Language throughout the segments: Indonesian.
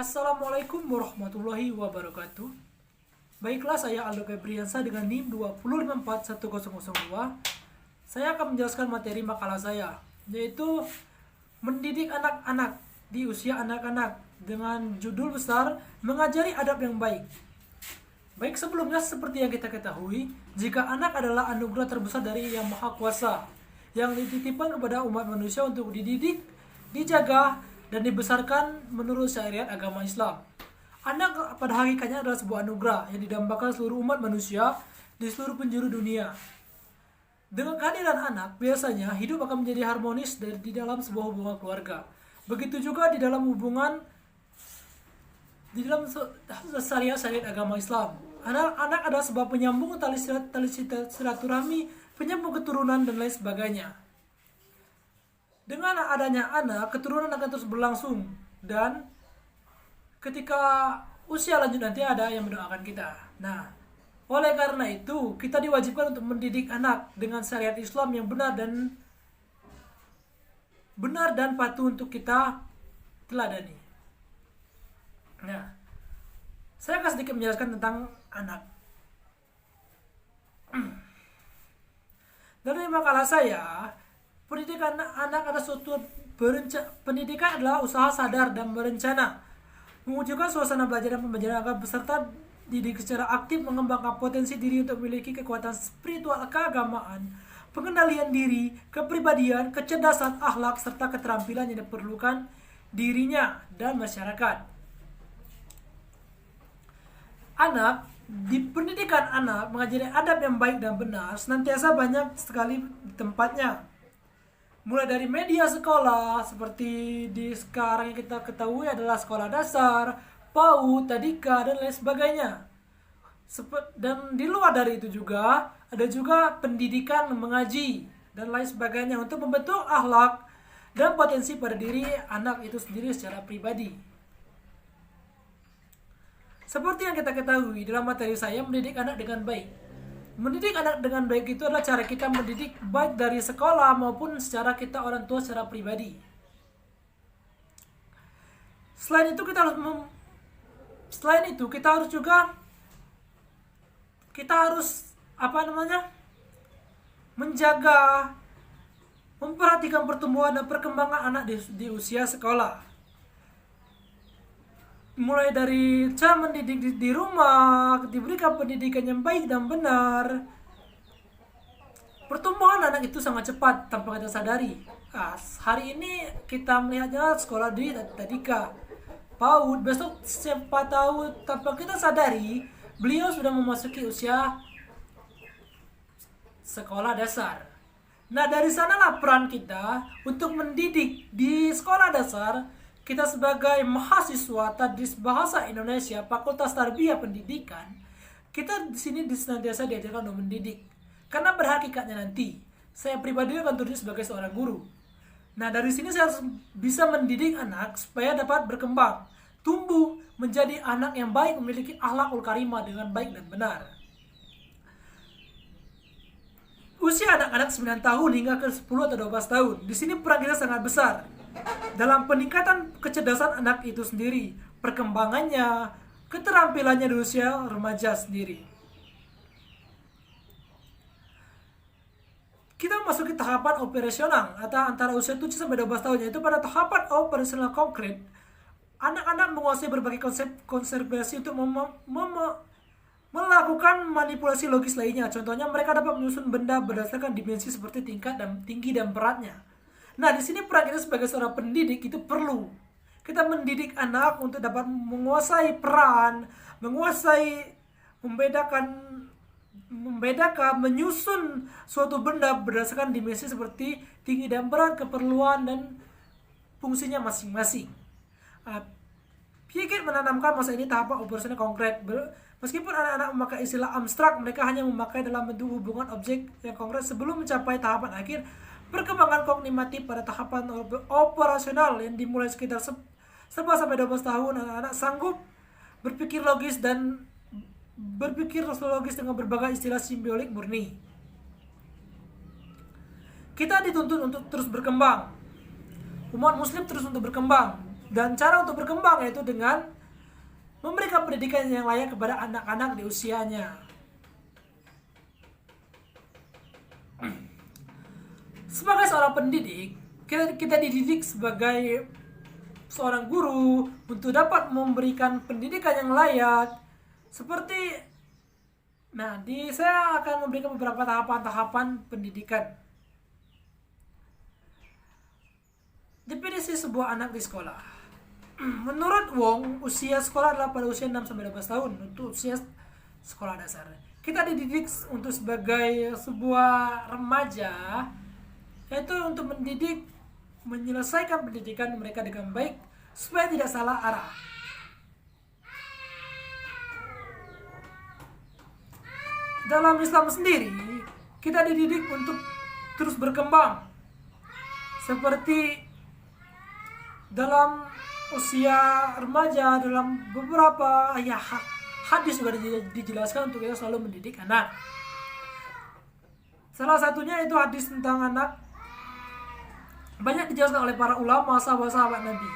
Assalamualaikum warahmatullahi wabarakatuh. Baiklah, saya Aldo Febriansa dengan NIM 2054102. Saya akan menjelaskan materi makalah saya, yaitu mendidik anak-anak di usia anak-anak dengan judul besar mengajari adab yang baik. Baik, sebelumnya seperti yang kita ketahui, jika anak adalah anugerah terbesar dari Yang Maha Kuasa yang dititipkan kepada umat manusia untuk dididik, dijaga, dan dibesarkan menurut syariat agama Islam. Anak pada hakikatnya adalah sebuah anugerah yang didambakan seluruh umat manusia di seluruh penjuru dunia. Dengan kehadiran anak, biasanya hidup akan menjadi harmonis di dalam sebuah hubungan keluarga. Begitu juga di dalam syariat agama Islam. Anak adalah sebuah penyambung tali silaturahmi, penyambung keturunan, dan lain sebagainya. Dengan adanya anak, keturunan akan terus berlangsung, dan ketika usia lanjut nanti ada yang mendoakan kita. Nah, oleh karena itu kita diwajibkan untuk mendidik anak dengan syariat Islam yang benar dan patuh untuk kita teladani. Nah, saya akan sedikit menjelaskan tentang anak. Dari makalah saya, pendidikan anak adalah pendidikan adalah usaha sadar dan berencana, mewujudkan suasana belajar dan pembelajaran agar peserta didik secara aktif mengembangkan potensi diri untuk memiliki kekuatan spiritual keagamaan, pengendalian diri, kepribadian, kecerdasan, akhlak, serta keterampilan yang diperlukan dirinya dan masyarakat. Di pendidikan anak mengajari adab yang baik dan benar senantiasa banyak sekali di tempatnya. Mulai dari media sekolah seperti di sekarang yang kita ketahui adalah sekolah dasar, PAUD, Tadika, dan lain sebagainya. Dan di luar dari itu juga ada juga pendidikan mengaji dan lain sebagainya untuk membentuk akhlak dan potensi pada diri anak itu sendiri secara pribadi. Seperti yang kita ketahui dalam materi saya, mendidik anak dengan baik. Mendidik anak dengan baik itu adalah cara kita mendidik baik dari sekolah maupun secara kita orang tua secara pribadi. Selain itu kita harus menjaga, memperhatikan pertumbuhan dan perkembangan anak di usia sekolah. Mulai dari cara mendidik di rumah, diberikan pendidikan yang baik dan benar. Pertumbuhan anak itu sangat cepat tanpa kita sadari. Hari ini kita melihatnya sekolah di Tadika, PAUD, besok siapa tahu tanpa kita sadari beliau sudah memasuki usia sekolah dasar. Nah, dari sanalah peran kita untuk mendidik di sekolah dasar. Kita sebagai mahasiswa Tadris Bahasa Indonesia Fakultas Tarbiyah Pendidikan, kita di sini senantiasa diajarkan untuk mendidik. Karena berhakikatnya nanti saya pribadi akan terjun sebagai seorang guru. Nah, dari sini saya harus bisa mendidik anak supaya dapat berkembang, tumbuh menjadi anak yang baik, memiliki akhlakul karimah dengan baik dan benar. Usia anak-anak 9 tahun hingga ke 10 atau 12 tahun. Di sini peran kita sangat besar dalam peningkatan kecerdasan anak itu sendiri, perkembangannya, keterampilannya di usia remaja sendiri. Kita memasuki tahapan operasional atau antara usia 7 sampai 12 tahun, yaitu pada tahapan operasional konkret. Anak-anak menguasai berbagai konsep konservasi untuk melakukan manipulasi logis lainnya. Contohnya, mereka dapat menyusun benda berdasarkan dimensi seperti tingkat dan tinggi dan beratnya. Nah, di sini peran kita sebagai seorang pendidik itu perlu. Kita mendidik anak untuk dapat menguasai peran, membedakan, menyusun suatu benda berdasarkan dimensi seperti tinggi dan berat, keperluan dan fungsinya masing-masing. Pikir menanamkan masa ini tahapan operasional konkret. Meskipun anak-anak memakai istilah abstrak, mereka hanya memakai dalam bentuk hubungan objek yang konkret sebelum mencapai tahapan akhir. Perkembangan kognitif pada tahapan operasional yang dimulai sekitar 11-12 tahun, anak-anak sanggup berpikir logis dengan berbagai istilah simbiolik murni. Kita dituntut untuk terus berkembang. Umat muslim terus untuk berkembang Dan cara untuk berkembang yaitu dengan memberikan pendidikan yang layak kepada anak-anak di usianya. Sebagai seorang pendidik, kita dididik sebagai seorang guru untuk dapat memberikan pendidikan yang layak. Saya akan memberikan beberapa tahapan-tahapan pendidikan. Definisi sebuah anak di sekolah. Menurut Wong, usia sekolah adalah pada usia 6-12 tahun untuk usia sekolah dasar. Kita dididik untuk sebagai sebuah remaja, yaitu untuk mendidik, menyelesaikan pendidikan mereka dengan baik supaya tidak salah arah. Dalam Islam sendiri, kita dididik untuk terus berkembang. Seperti dalam usia remaja, dalam beberapa hadis juga dijelaskan untuk kita selalu mendidik anak. Salah satunya itu hadis tentang anak, banyak dijelaskan oleh para ulama, sahabat-sahabat Nabi.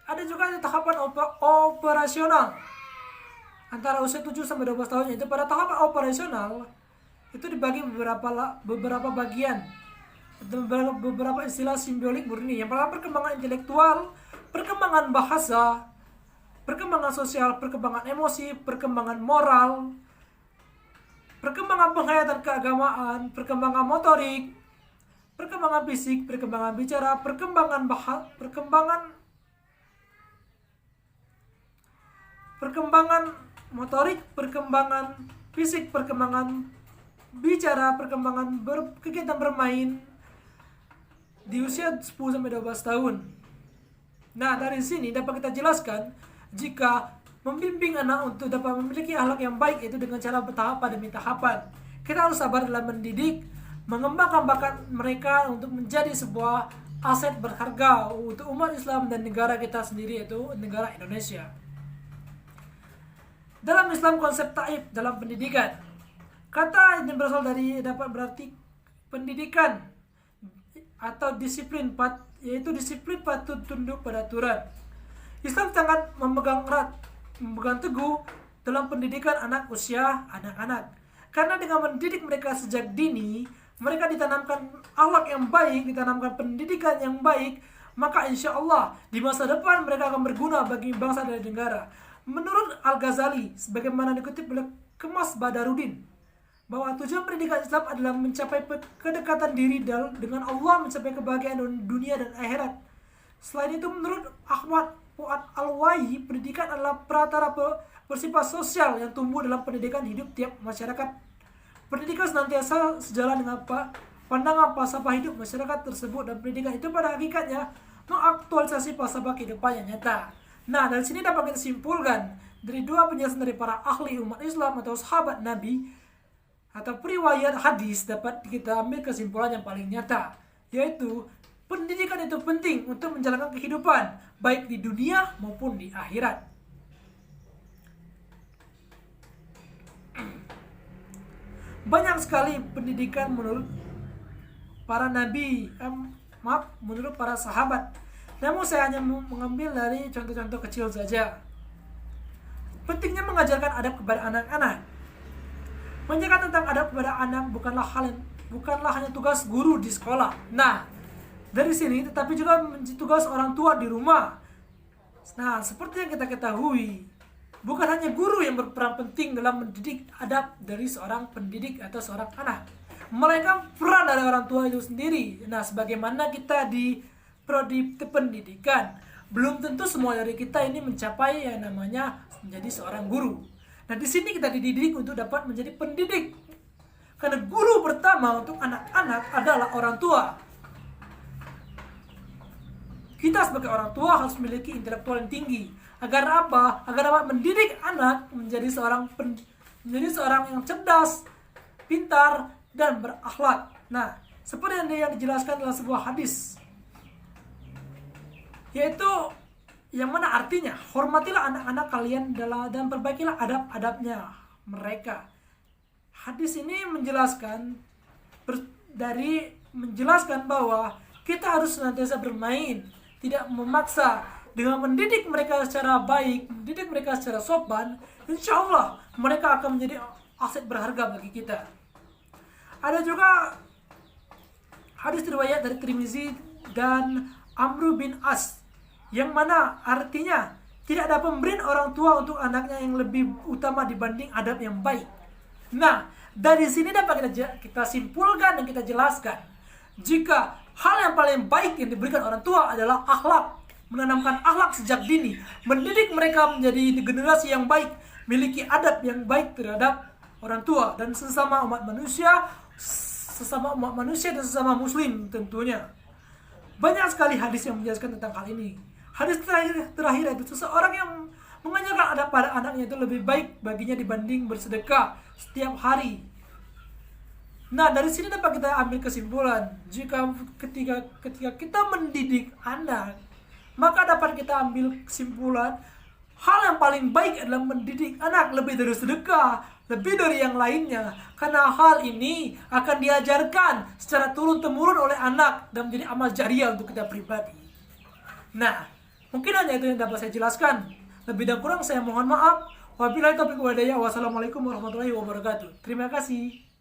Ada juga tahapan operasional antara usia 7-12 tahun, yaitu pada tahapan operasional itu dibagi beberapa bagian, beberapa istilah simbolik murni. Yang pertama, perkembangan intelektual, perkembangan bahasa, perkembangan sosial, perkembangan emosi, perkembangan moral, perkembangan penghayatan keagamaan, perkembangan motorik, perkembangan fisik, perkembangan bicara, perkembangan motorik, perkembangan fisik, perkembangan bicara, perkembangan kegiatan bermain di usia 10-12 tahun. Nah, dari sini dapat kita jelaskan jika membimbing anak untuk dapat memiliki akhlak yang baik itu dengan cara bertahapan demi tahapan. Kita harus sabar dalam mendidik, mengembangkan bakat mereka untuk menjadi sebuah aset berharga untuk umat Islam dan negara kita sendiri, yaitu negara Indonesia. Dalam Islam, konsep taib dalam pendidikan, kata ini berasal dari dapat berarti pendidikan atau disiplin, yaitu disiplin patut tunduk pada aturan. Islam sangat memegang teguh dalam pendidikan anak-anak. Karena dengan mendidik mereka sejak dini, mereka ditanamkan akhlak yang baik, ditanamkan pendidikan yang baik, maka insya Allah di masa depan mereka akan berguna bagi bangsa dan negara. Menurut Al-Ghazali, sebagaimana dikutip oleh Kemas Badarudin, bahwa tujuan pendidikan Islam adalah mencapai kedekatan diri dengan Allah, mencapai kebahagiaan dunia dan akhirat. Selain itu, menurut Ahmad Fuad Al-Wayi, pendidikan adalah peratara bersifat sosial yang tumbuh dalam pendidikan hidup tiap masyarakat. Pendidikan senantiasa sejalan dengan pandangan falsafah hidup masyarakat tersebut, dan pendidikan itu pada hakikatnya mengaktualisasi falsafah kehidupan yang nyata. Nah, dari sini dapat kita simpulkan dari dua penjelasan dari para ahli umat Islam atau sahabat Nabi atau periwayat hadis, dapat kita ambil kesimpulan yang paling nyata, yaitu pendidikan itu penting untuk menjalankan kehidupan baik di dunia maupun di akhirat. Banyak sekali pendidikan menurut para nabi, menurut para sahabat. Namun saya hanya mengambil dari contoh-contoh kecil saja. Pentingnya mengajarkan adab kepada anak-anak. Mengajarkan tentang adab kepada anak bukanlah hanya tugas guru di sekolah. Nah, dari sini tetapi juga menjadi tugas orang tua di rumah. Nah, seperti yang kita ketahui, bukan hanya guru yang berperan penting dalam mendidik adab dari seorang pendidik atau seorang anak, melainkan peran dari orang tua itu sendiri. Nah, sebagaimana kita di prodi pendidikan, belum tentu semua dari kita ini mencapai yang namanya menjadi seorang guru. Nah, di sini kita dididik untuk dapat menjadi pendidik. Karena guru pertama untuk anak-anak adalah orang tua. Kita sebagai orang tua harus memiliki intelektual yang tinggi. Agar apa? Agar dapat mendidik anak menjadi seorang yang cerdas, pintar, dan berakhlak. Nah, seperti yang dijelaskan dalam sebuah hadis, yaitu yang mana artinya hormatilah anak-anak kalian dan perbaikilah adab-adabnya mereka. Hadis ini menjelaskan bahwa kita harus senantiasa bermain, tidak memaksa. Dengan mendidik mereka secara baik, mendidik mereka secara sopan, insya Allah mereka akan menjadi aset berharga bagi kita. Ada juga hadis riwayat dari Tirmizi dan Amr bin As, yang mana artinya tidak ada pemberian orang tua untuk anaknya yang lebih utama dibanding adab yang baik. Nah, dari sini dapat kita simpulkan dan kita jelaskan, jika hal yang paling baik yang diberikan orang tua adalah akhlak, menanamkan akhlak sejak dini, mendidik mereka menjadi generasi yang baik, memiliki adab yang baik terhadap orang tua dan sesama umat manusia dan sesama muslim tentunya. Banyak sekali hadis yang menjelaskan tentang hal ini. Hadis terakhir itu seseorang yang mengajarkan adab pada anaknya itu lebih baik baginya dibanding bersedekah setiap hari. Nah, dari sini dapat kita ambil kesimpulan, jika ketika kita mendidik anak, maka dapat kita ambil kesimpulan hal yang paling baik adalah mendidik anak lebih dari sedekah, lebih dari yang lainnya, karena hal ini akan diajarkan secara turun-temurun oleh anak dan menjadi amal jariah untuk kita pribadi. Nah, mungkin hanya itu yang dapat saya jelaskan. Lebih dan kurang saya mohon maaf. Wabillahi taufiq wal hidayah. Wassalamualaikum warahmatullahi wabarakatuh. Terima kasih.